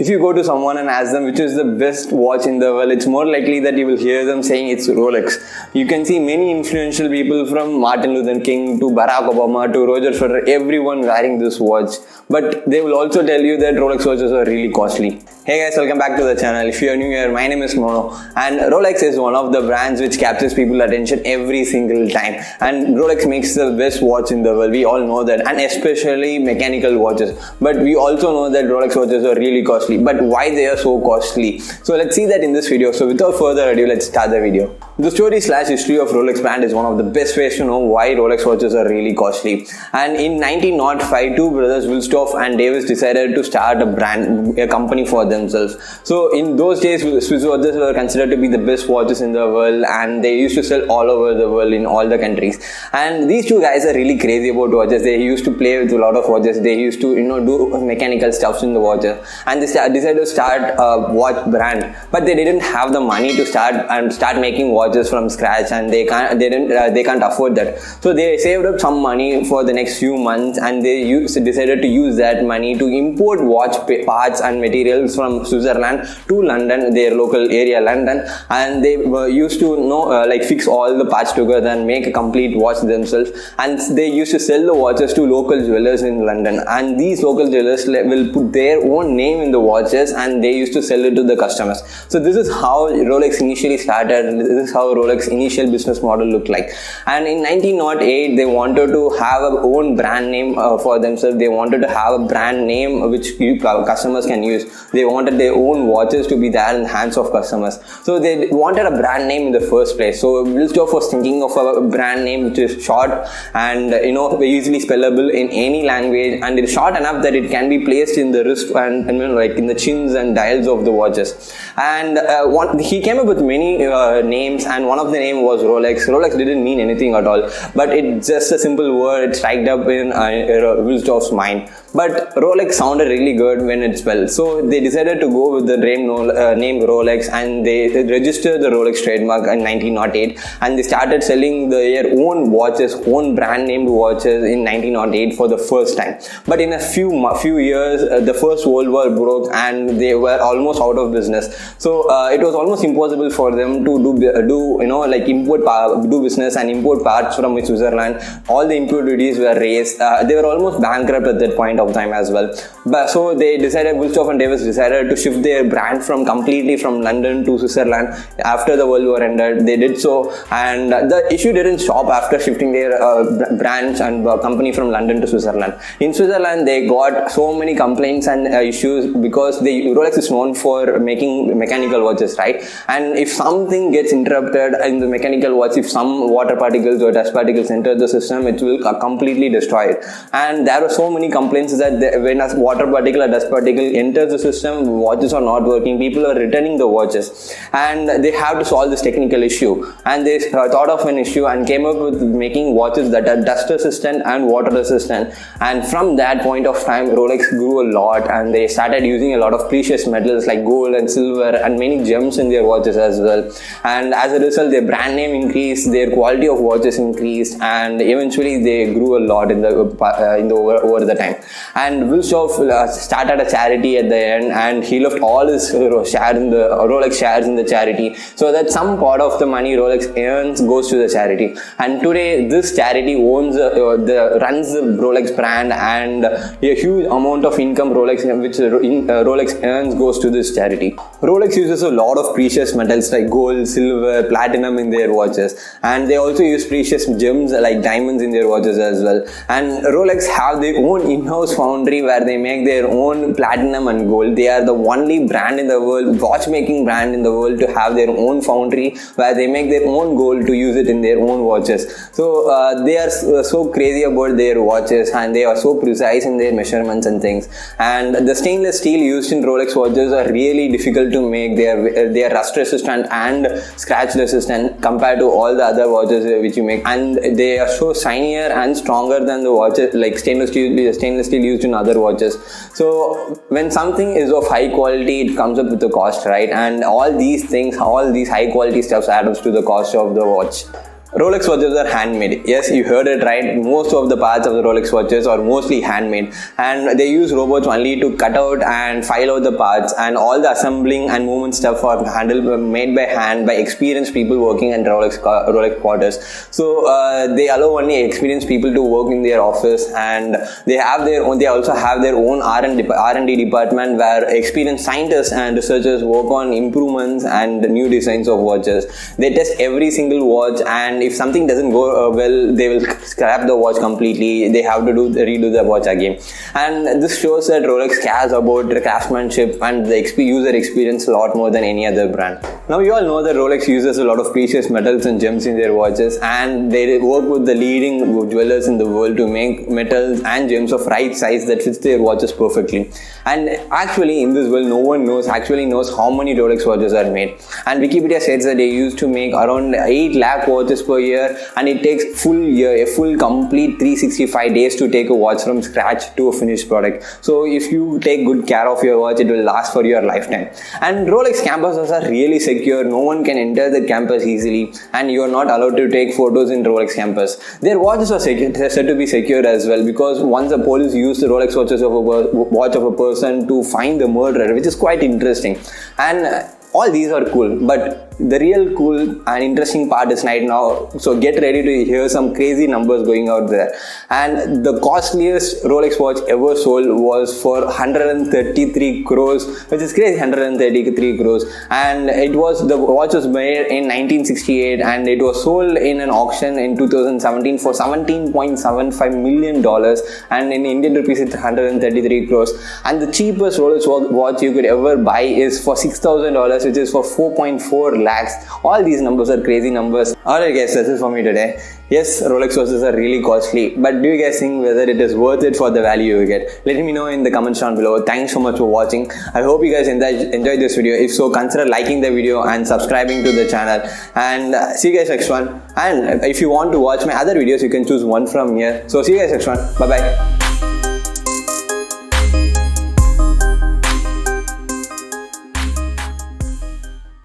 If you go to someone and ask them which is the best watch in the world, it's more likely that you will hear them saying it's Rolex. You can see many influential people from Martin Luther King to Barack Obama to Roger Federer, everyone wearing this watch. But they will also tell you that Rolex watches are really costly. Hey guys, welcome back to the channel. If you are new here, my name is Mano, and Rolex is one of the brands which captures people's attention every single time. And Rolex makes the best watch in the world. We all know that, and especially mechanical watches. But we also know that Rolex watches are really costly. But why they are so costly? So let's see that in this video. So without further ado, let's start the video. The story/history of Rolex brand is one of the best ways to know why Rolex watches are really costly. And in 1905, two brothers Wilsdorf and Davis decided to start a company for themselves. So in those days, Swiss watches were considered to be the best watches in the world, and they used to sell all over the world in all the countries. And these two guys are really crazy about watches. They used to play with a lot of watches. They used to do mechanical stuff in the watches, and they decided to start a watch brand. But they didn't have the money to start making watches from scratch, and they can't afford that. So they saved up some money for the next few months, and they decided to use that money to import watch parts and materials from Switzerland to London, their local area London, and they used to fix all the parts together and make a complete watch themselves. And they used to sell the watches to local jewelers in London, and these local jewelers will put their own name in the watches, and they used to sell it to the customers. So this is how Rolex initially started. This is how Rolex initial business model looked like. And in 1908, they wanted to have a own brand name for themselves. They wanted to have a brand name which customers can use. They wanted their own watches to be there in the hands of customers. So they wanted a brand name in the first place. So Wilsdorf was thinking of a brand name which is short and easily spellable in any language, and it's short enough that it can be placed in the wrist and in the chins and dials of the watches. And he came up with many names, and one of the name was Rolex. Rolex didn't mean anything at all, but it's just a simple word. It struck up in Wilsdorf's mind. But Rolex sounded really good when it spelled, so they decided to go with the name Rolex, and they registered the Rolex trademark in 1908, and they started selling their own watches, own brand named watches in 1908 for the first time. But in a few years, the First World War broke, and they were almost out of business. So it was almost impossible for them to do business and import parts from Switzerland. All the import duties were raised. They were almost bankrupt at that point of time as well. But so they decided, Wilsdorf and Davis decided to shift their brand completely from London to Switzerland after the World War ended. They did so, and the issue didn't stop after shifting their branch and company from London to Switzerland. In Switzerland, they got so many complaints and issues because Rolex is known for making mechanical watches, right? And if something gets interrupted in the mechanical watch, if some water particles or dust particles enter the system, it will completely destroy it. And there were so many complaints that when a water particle or dust particle enters the system, watches are not working. People are returning the watches, and they have to solve this technical issue. And they thought of an issue and came up with making watches that are dust resistant and water resistant. And from that point of time, Rolex grew a lot, and they started using a lot of precious metals like gold and silver and many gems in their watches as well. And as a result, their brand name increased, their quality of watches increased, and eventually they grew a lot over the time. And Wilsdorf started a charity at the end, and he left all his Rolex shares in the charity, so that some part of the money Rolex earns goes to the charity. And today, this charity runs the Rolex brand, and a huge amount of income Rolex earns goes to this charity. Rolex uses a lot of precious metals like gold, silver, platinum in their watches, and they also use precious gems like diamonds in their watches as well. And Rolex have their own in-house foundry where they make their own platinum and gold. They are the only brand in the world, watchmaking brand in the world, to have their own foundry where they make their own gold to use it in their own watches. So they are so crazy about their watches, and they are so precise in their measurements and things. And the stainless steel used in Rolex watches are really difficult to make. They are rust resistant and scratch resistant compared to all the other watches which you make, and they are so shinier and stronger than the watches like stainless steel used in other watches. So when something is of high quality, it comes up with a cost, right? And all these high quality stuffs add up to the cost of the watch. Rolex watches are handmade. Yes, you heard it right. Most of the parts of the Rolex watches are mostly handmade, and they use robots only to cut out and file out the parts, and all the assembling and movement stuff are made by hand by experienced people working at Rolex quarters. So they allow only experienced people to work in their office, and they also have their own R&D department where experienced scientists and researchers work on improvements and new designs of watches. They test every single watch, and if something doesn't go well, they will scrap the watch completely. They have to redo the watch again. And this shows that Rolex cares about the craftsmanship and the user experience a lot more than any other brand. Now you all know that Rolex uses a lot of precious metals and gems in their watches, and they work with the leading jewelers in the world to make metals and gems of right size that fits their watches perfectly. And actually in this world, no one knows how many Rolex watches are made. And Wikipedia says that they used to make around 8 lakh watches per year, and it takes a full complete 365 days to take a watch from scratch to a finished product. So if you take good care of your watch, it will last for your lifetime. And Rolex campuses are really secure. No one can enter the campus easily, and you are not allowed to take photos in Rolex campus. Their watches are said to be secure as well, because once the police used the Rolex watch of a person to find the murderer, which is quite interesting. And all these are cool, but the real cool and interesting part is right now. So get ready to hear some crazy numbers going out there. And the costliest Rolex watch ever sold was for 133 crores, which is crazy, 133 crores. And the watch was made in 1968, and it was sold in an auction in 2017 for $17.75 million, and in Indian rupees it's 133 crores. And the cheapest Rolex watch you could ever buy is for $6,000, which is for 4.4 lakhs. All these numbers are crazy numbers. Alright guys, that's it for me today. Yes, Rolex watches are really costly, but do you guys think whether it is worth it for the value you get? Let me know in the comments down below. Thanks so much for watching. I hope you guys enjoyed this video. If so, consider liking the video and subscribing to the channel. And see you guys next one. And if you want to watch my other videos, you can choose one from here. So see you guys next one. Bye bye.